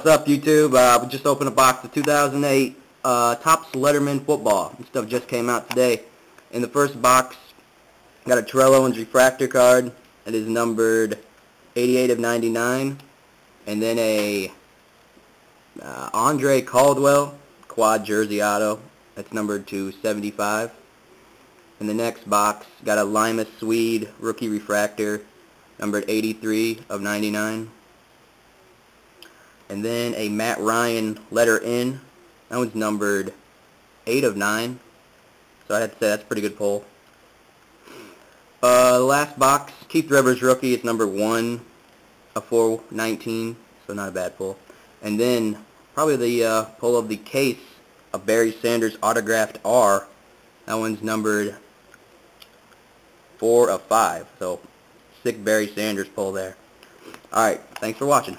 What's up, YouTube? We just opened a box of 2008 Topps Letterman Football. This stuff just came out today. In the first box, got a Terrell Owens refractor card. It is numbered 88 of 99. And then a Andre Caldwell quad jersey auto. That's numbered to 75. In the next box, got a Lima Swede rookie refractor, numbered 83 of 99. And then a Matt Ryan letter N. That one's numbered 8 of 9. So I had to say that's a pretty good pull. Last box, Keith Rivers rookie. It's number 1 of 419. So not a bad pull. And then probably the pull of the case, a Barry Sanders autographed R. That one's numbered 4 of 5. So sick Barry Sanders pull there. Alright, thanks for watching.